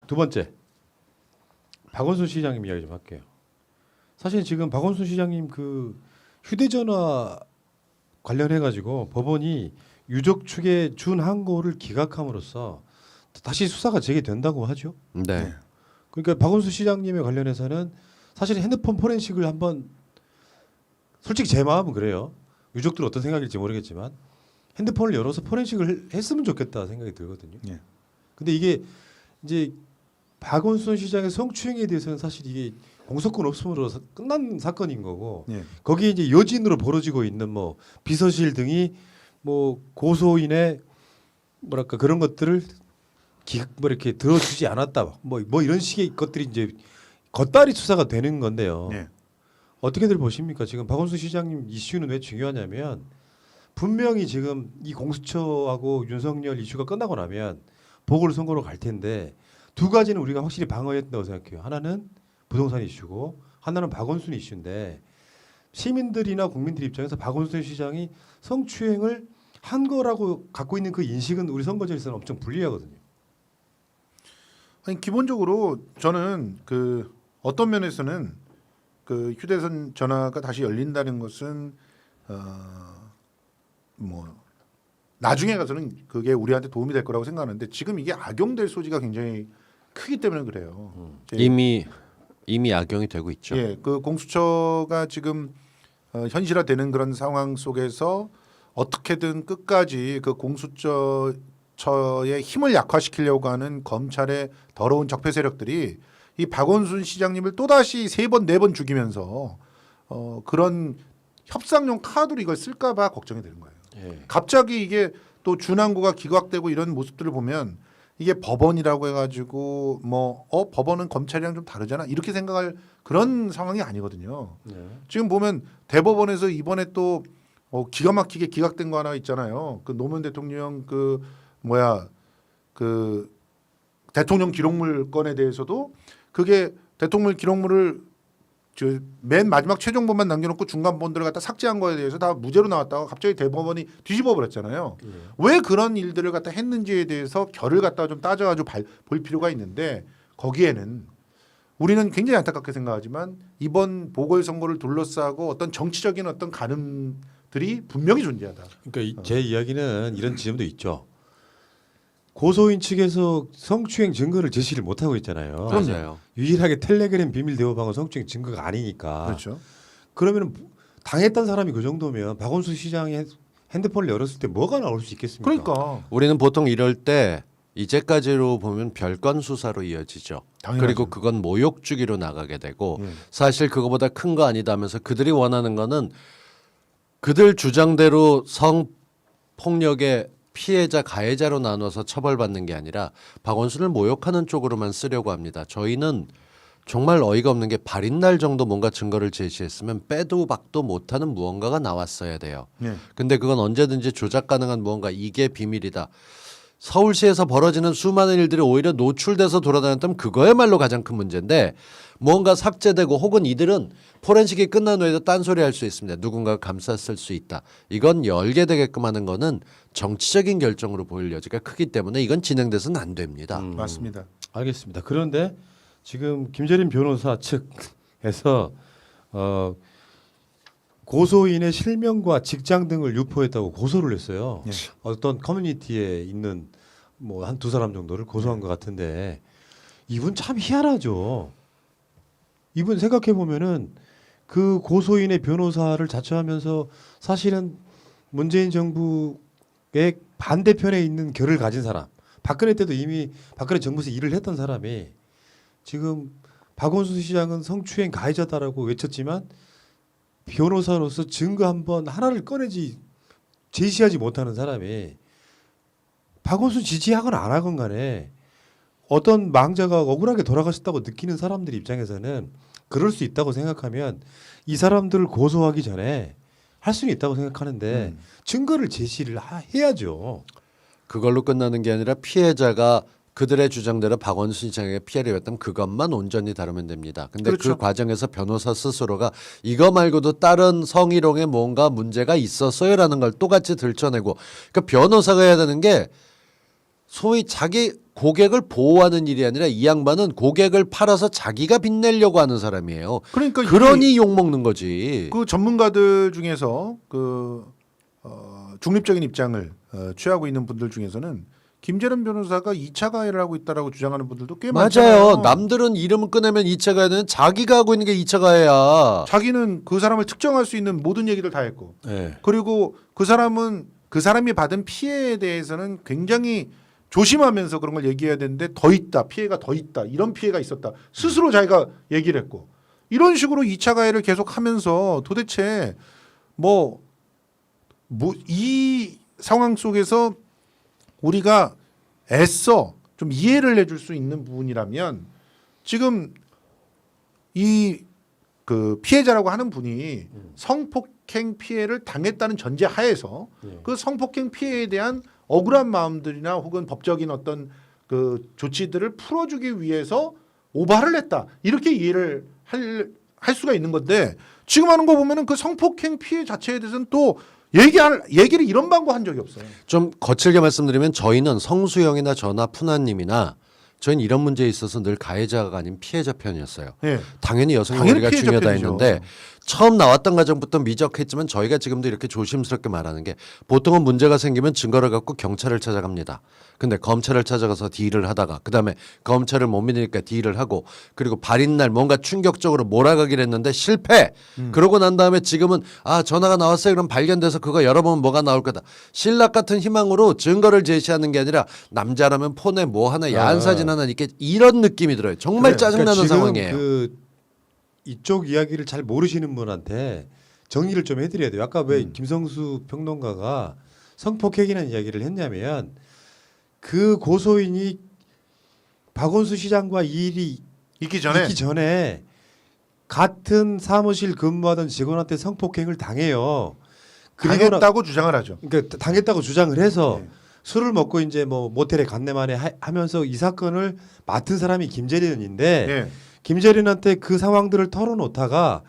두 번째, 박원순 시장님 이야기 좀 할게요. 사실 지금 박원순 시장님 그 휴대전화 관련해 가지고 법원이 유족 측에 준 항고를 기각함으로써 다시 수사가 재개된다고 하죠. 네. 그러니까 박원순 시장님에 관련해서는 사실 핸드폰 포렌식을 한번 솔직히 제 마음은 그래요. 유족들 어떤 생각일지 모르겠지만 핸드폰을 열어서 포렌식을 했으면 좋겠다 생각이 들거든요. 예. 근데 이게 이제 박원순 시장의 성추행에 대해서는 사실 이게 공소권 없음으로 끝난 사건인 거고 예. 거기에 이제 여진으로 벌어지고 있는 뭐 비서실 등이 뭐 고소인의 뭐랄까 그런 것들을 뭐 이렇게 들어주지 않았다 뭐 이런 식의 것들이 이제 겉다리 수사가 되는 건데요. 예. 어떻게들 보십니까? 지금 박원순 시장님 이슈는 왜 중요하냐면 분명히 지금 이 공수처하고 윤석열 이슈가 끝나고 나면 보궐선거로 갈 텐데 두 가지는 우리가 확실히 방어해야 된다고 생각해요. 하나는 부동산 이슈고 하나는 박원순 이슈인데 시민들이나 국민들 입장에서 박원순 시장이 성추행을 한 거라고 갖고 있는 그 인식은 우리 선거제에서는 엄청 불리하거든요. 아니 기본적으로 저는 그 어떤 면에서는 그 휴대폰 전화가 다시 열린다는 것은 뭐 나중에 가서는 그게 우리한테 도움이 될 거라고 생각하는데 지금 이게 악용될 소지가 굉장히 크기 때문에 그래요. 이미 악용이 되고 있죠. 예, 그 공수처가 지금 현실화되는 그런 상황 속에서 어떻게든 끝까지 그 공수처의 힘을 약화시키려고 하는 검찰의 더러운 적폐 세력들이 이 박원순 시장님을 또다시 3번, 4번 죽이면서 그런 협상용 카드로 이걸 쓸까봐 걱정이 되는 거예요. 예. 갑자기 이게 또 준항고가 기각되고 이런 모습들을 보면 이게 법원이라고 해가지고 법원은 검찰이랑 좀 다르잖아 이렇게 생각할 그런 상황이 아니거든요. 네. 지금 보면 대법원에서 이번에 또 기가 막히게 기각된 거 하나 있잖아요. 그 노무현 대통령 그 대통령 기록물 건에 대해서도 그게 대통령 기록물을 맨 마지막 최종본만 남겨놓고 중간본들을 갖다 삭제한 거에 대해서 다 무죄로 나왔다가 갑자기 대법원이 뒤집어 버렸잖아요. 예. 왜 그런 일들을 갖다 했는지에 대해서 결을 갖다 좀 따져가지고 볼 필요가 있는데 거기에는 우리는 굉장히 안타깝게 생각하지만 이번 보궐선거를 둘러싸고 어떤 정치적인 어떤 가늠들이 분명히 존재하다. 그러니까 제 이야기는 이런 지점도 있죠. 고소인 측에서 성추행 증거를 제시를 못 하고 있잖아요. 맞아요. 유일하게 텔레그램 비밀 대화방은 성추행 증거가 아니니까. 그렇죠. 그러면 당했던 사람이 그 정도면 박원순 시장이 핸드폰을 열었을 때 뭐가 나올 수 있겠습니까? 그러니까 우리는 보통 이럴 때 이제까지로 보면 별건 수사로 이어지죠. 당연하죠. 그리고 그건 모욕 주기로 나가게 되고 예. 사실 그거보다 큰 거 아니다 하면서 그들이 원하는 거는 그들 주장대로 성폭력의 피해자 가해자로 나눠서 처벌받는 게 아니라 박원순을 모욕하는 쪽으로만 쓰려고 합니다. 저희는 정말 어이가 없는 게 발인날 정도 뭔가 증거를 제시했으면 빼도 박도 못하는 무언가가 나왔어야 돼요. 예. 근데 그건 언제든지 조작 가능한 무언가 이게 비밀이다. 서울시에서 벌어지는 수많은 일들이 오히려 노출돼서 돌아다녔다면 그거야말로 가장 큰 문제인데 뭔가 삭제되고 혹은 이들은 포렌식이 끝난 후에도 딴소리 할 수 있습니다. 누군가가 감쌌을 수 있다. 이건 열게 되게끔 하는 거는 정치적인 결정으로 보일 여지가 크기 때문에 이건 진행돼서는 안 됩니다. 맞습니다. 알겠습니다. 그런데 지금 김재림 변호사 측에서 고소인의 실명과 직장 등을 유포했다고 고소를 했어요. 예. 어떤 커뮤니티에 있는 뭐 한 두 사람 정도를 고소한 것 같은데 이분 참 희한하죠. 이분 생각해 보면은 그 고소인의 변호사를 자처하면서 사실은 문재인 정부의 반대편에 있는 결을 가진 사람, 박근혜 때도 이미 박근혜 정부에서 일을 했던 사람이 지금 박원순 시장은 성추행 가해자다라고 외쳤지만 변호사로서 증거 한번 하나를 꺼내지 제시하지 못하는 사람이 박원순 지지하건 안 하건 간에 어떤 망자가 억울하게 돌아가셨다고 느끼는 사람들 입장에서는 그럴 수 있다고 생각하면 이 사람들을 고소하기 전에 할 수는 있다고 생각하는데 증거를 제시를 해야죠. 그걸로 끝나는 게 아니라 피해자가 그들의 주장대로 박원순 시장에게 피해를 입었다면 그것만 온전히 다루면 됩니다. 근데 그렇죠. 그 과정에서 변호사 스스로가 이거 말고도 다른 성희롱에 뭔가 문제가 있었어요라는 걸 똑같이 들춰내고 그러니까 변호사가 해야 되는 게 소위 자기 고객을 보호하는 일이 아니라 이 양반은 고객을 팔아서 자기가 빚내려고 하는 사람이에요. 그러니까 그러니 욕 먹는 거지. 그 전문가들 중에서 중립적인 입장을 취하고 있는 분들 중에서는 김재련 변호사가 2차 가해를 하고 있다라고 주장하는 분들도 꽤 많잖아요. 맞아요. 남들은 이름을 꺼내면 2차 가해는 자기가 하고 있는 게 2차 가해야. 자기는 그 사람을 특정할 수 있는 모든 얘기를 다 했고, 네. 그리고 그 사람이 받은 피해에 대해서는 굉장히 조심하면서 그런 걸 얘기해야 되는데 더 있다, 피해가 더 있다, 이런 피해가 있었다 스스로 자기가 얘기를 했고, 이런 식으로 2차 가해를 계속하면서 도대체 이 상황 속에서 우리가 애써 좀 이해를 해줄 수 있는 부분이라면, 지금 이 그 피해자라고 하는 분이 성폭행 피해를 당했다는 전제 하에서 그 성폭행 피해에 대한 억울한 마음들이나 혹은 법적인 어떤 그 조치들을 풀어주기 위해서 오바를 했다, 이렇게 이해를 할 수가 있는 건데, 지금 하는 거 보면은 그 성폭행 피해 자체에 대해서는 또 얘기를 이런 방법 한 적이 없어요. 좀 거칠게 말씀드리면 저희는 성수영이나 저나 푸나님이나 저희는 이런 문제에 있어서 늘 가해자가 아닌 피해자 편이었어요. 예. 당연히 여성의 당연히 머리가 피해자 중요하다 편이죠. 했는데 처음 나왔던 과정부터 미적했지만 저희가 지금도 이렇게 조심스럽게 말하는 게, 보통은 문제가 생기면 증거를 갖고 경찰을 찾아갑니다. 근데 검찰을 찾아가서 딜을 하다가 그다음에 검찰을 못 믿으니까 딜을 하고, 그리고 발인 날 뭔가 충격적으로 몰아가기로 했는데 실패. 그러고 난 다음에 지금은 전화가 나왔어요. 그럼 발견돼서 그거 열어보면 뭐가 나올 거다. 신락 같은 희망으로 증거를 제시하는 게 아니라 남자라면 폰에 뭐 하나 야한 사진 하나 이렇게 이런 느낌이 들어요. 정말 그래요. 짜증나는 그러니까 지금 상황이에요. 그 이쪽 이야기를 잘 모르시는 분한테 정리를 좀 해드려야 돼요. 아까 왜 김성수 평론가가 성폭행이라는 이야기를 했냐면, 그 고소인이 박원순 시장과 이 일이 있기 전에 같은 사무실 근무하던 직원한테 성폭행을 당해요. 당했다고 주장을 하죠. 그러니까 당했다고 주장을 해서 네. 술을 먹고 이제 뭐 모텔에 간내만에 하면서 이 사건을 맡은 사람이 김재련인데, 예. 김재련한테 그 상황들을 털어놓다가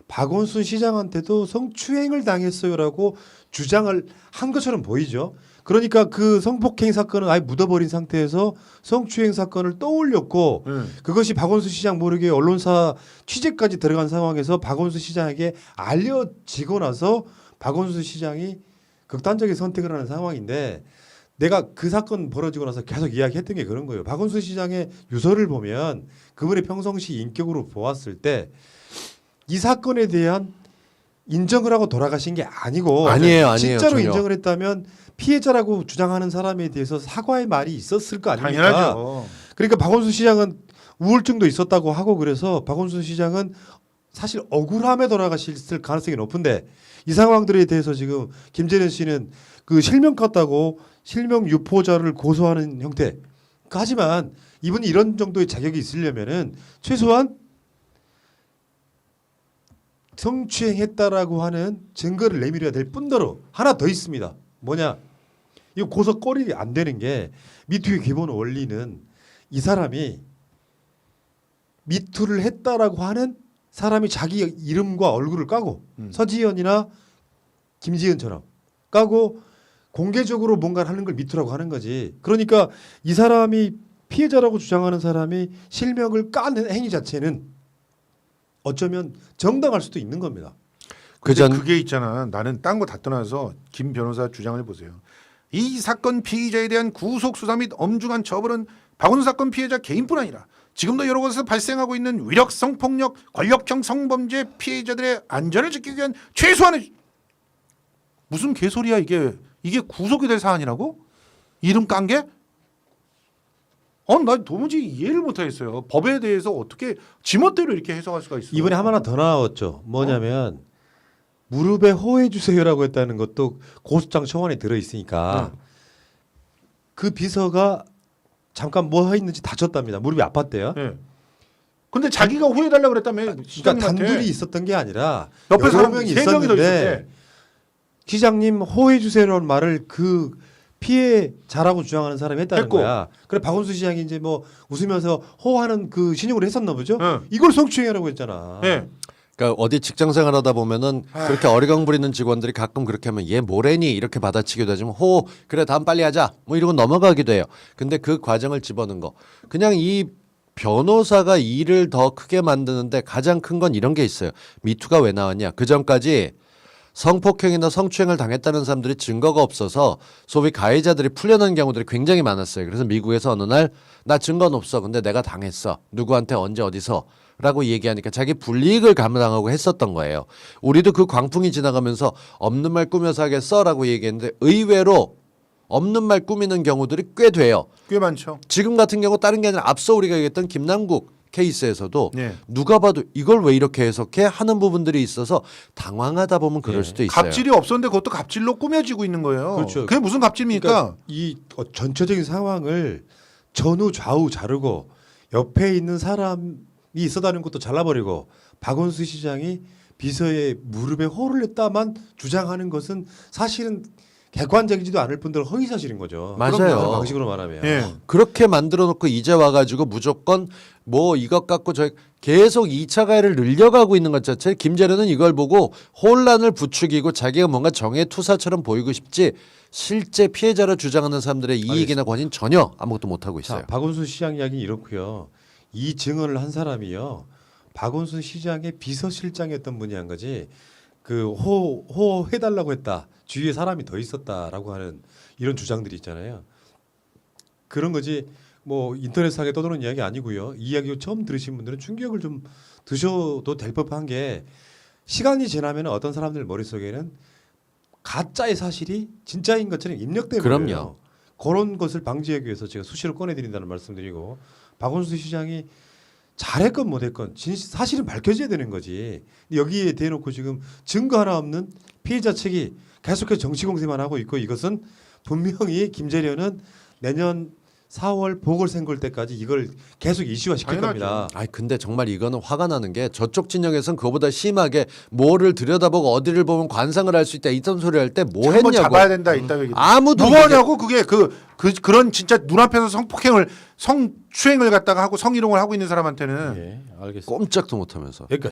박원순 시장한테도 성추행을 당했어요라고 주장을 한 것처럼 보이죠. 그러니까 그 성폭행 사건은 아예 묻어버린 상태에서 성추행 사건을 떠올렸고, 그것이 박원순 시장 모르게 언론사 취재까지 들어간 상황에서 박원순 시장에게 알려지고 나서 박원순 시장이 극단적인 선택을 하는 상황인데, 내가 그 사건 벌어지고 나서 계속 이야기했던 게 그런 거예요. 박원순 시장의 유서를 보면 그분의 평상시 인격으로 보았을 때 이 사건에 대한 인정을 하고 돌아가신 게 아니고, 아니에요. 진짜로 전혀. 인정을 했다면 피해자라고 주장하는 사람에 대해서 사과의 말이 있었을 거 아닙니까? 당연하죠. 그러니까 박원순 시장은 우울증도 있었다고 하고, 그래서 박원순 시장은 사실 억울함에 돌아가셨을 가능성이 높은데, 이 상황들에 대해서 지금 김재련 씨는 그 실명 같다고 실명 유포자를 고소하는 형태. 하지만 이분이 이런 정도의 자격이 있으려면은 최소한 성추행했다라고 하는 증거를 내밀어야 될 뿐더러 하나 더 있습니다. 뭐냐? 이거 고소거리 안 되는 게, 미투의 기본 원리는 이 사람이 미투를 했다라고 하는 사람이 자기 이름과 얼굴을 까고, 서지현이나 김지은처럼 까고 공개적으로 뭔가를 하는 걸 미투라고 하는 거지. 그러니까 이 사람이 피해자라고 주장하는 사람이 실명을 까는 행위 자체는 어쩌면 정당할 수도 있는 겁니다. 근데 그게 있잖아. 나는 딴 거 다 떠나서 김 변호사 주장을 보세요. 이 사건 피의자에 대한 구속 수사 및 엄중한 처벌은 박원순 사건 피해자 개인뿐 아니라 지금도 여러 곳에서 발생하고 있는 위력 성폭력, 권력형 성범죄 피해자들의 안전을 지키기 위한 최소한의, 무슨 개소리야 이게 구속이 될 사안이라고? 이름 깐 게? 나 도무지 이해를 못하겠어요. 법에 대해서 어떻게 지멋대로 이렇게 해석할 수가 있어요? 이번에 하나 더 나왔죠. 뭐냐면 무릎에 호해 주세요라고 했다는 것도 고소장 초안에 들어 있으니까 그 비서가 잠깐 뭐 했는지 다쳤답니다. 무릎이 아팠대요. 네. 근데 자기가 후회달라고 그랬다며. 그러니까 단둘이 있었던 게 아니라 옆에 여러 사람 명이 3명이 더 있었는데, 있었대. 시장님 호해 주세요라는 말을 그 피해자라고 주장하는 사람이 했다는 했고. 거야. 그래 박원순 시장이 이제 뭐 웃으면서 호하는 그 신용을 했었나 보죠. 네. 이걸 성추행이라고 했잖아. 네. 그러니까 어디 직장 생활하다 보면은 그렇게 어리광 부리는 직원들이 가끔 그렇게 하면 얘 뭐래니 이렇게 받아치기도 하지만 호 그래 다음 빨리 하자 뭐 이러고 넘어가기도 해요. 근데 그 과정을 집어넣은 거 그냥 이 변호사가 일을 더 크게 만드는데 가장 큰 건 이런 게 있어요. 미투가 왜 나왔냐? 그 전까지 성폭행이나 성추행을 당했다는 사람들이 증거가 없어서 소위 가해자들이 풀려나는 경우들이 굉장히 많았어요. 그래서 미국에서 어느 날 나 증거는 없어. 근데 내가 당했어. 누구한테 언제 어디서 라고 얘기하니까 자기 불이익을 감당하고 했었던 거예요. 우리도 그 광풍이 지나가면서 없는 말 꾸며서 하겠어 라고 얘기했는데 의외로 없는 말 꾸미는 경우들이 꽤 돼요. 꽤 많죠. 지금 같은 경우 다른 게 아니라 앞서 우리가 얘기했던 김남국 케이스에서도 네. 누가 봐도 이걸 왜 이렇게 해석해 하는 부분들이 있어서 당황하다 보면 그럴 수도 있어요. 갑질이 없었는데 그것도 갑질로 꾸며지고 있는 거예요. 그렇죠. 그게 무슨 갑질입니까? 그러니까 이 전체적인 상황을 전후 좌우 자르고 옆에 있는 사람이 있어다는 것도 잘라버리고 박원순 시장이 비서의 무릎에 호를 냈다만 주장하는 것은 사실은 객관적이지도 않을 뿐더러 허위사실인 거죠. 맞아요. 그런 방식으로 말하면. 예. 그렇게 만들어 놓고 이제 와가지고 무조건 뭐 이것 갖고 저 계속 2차 가해를 늘려가고 있는 것 자체 김재련은 이걸 보고 혼란을 부추기고 자기가 뭔가 정의 투사처럼 보이고 싶지 실제 피해자로 주장하는 사람들의 이익이나 권위는 전혀 아무것도 못하고 있어요. 자, 박원순 시장 이야기는 이렇고요. 이 증언을 한 사람이요. 박원순 시장의 비서실장이었던 분이 한 거지. 그 호 해달라고 했다. 주위에 사람이 더 있었다라고 하는 이런 주장들이 있잖아요. 그런 거지. 뭐 인터넷상에 떠도는 이야기 아니고요. 이 이야기 처음 들으신 분들은 충격을 좀 드셔도 될 법한 게 시간이 지나면 어떤 사람들 머릿속에는 가짜의 사실이 진짜인 것처럼 입력돼 버려요. 그럼요. 그런 것을 방지하기 위해서 제가 수시로 꺼내드린다는 말씀드리고 박원순 시장이 잘했건 못했건 사실은 밝혀져야 되는 거지. 여기에 대놓고 지금 증거 하나 없는 피해자 측이 계속해서 정치 공세만 하고 있고 이것은 분명히 김재련은 내년 4월 보궐선거 때까지 이걸 계속 이슈화 시킬 당연하죠. 겁니다. 아니 근데 정말 이거는 화가 나는 게 저쪽 진영에서는 그거보다 심하게 뭐를 들여다보고 어디를 보면 관상을 할 수 있다 이런 소리 할 때 뭐 한번 했냐고. 잡아야 된다 이따 얘기. 아무도 뭐하냐고 그게 그런 진짜 눈앞에서 성추행을 갖다가 하고 성희롱을 하고 있는 사람한테는 예, 알겠습니다. 꼼짝도 못하면서. 그러니까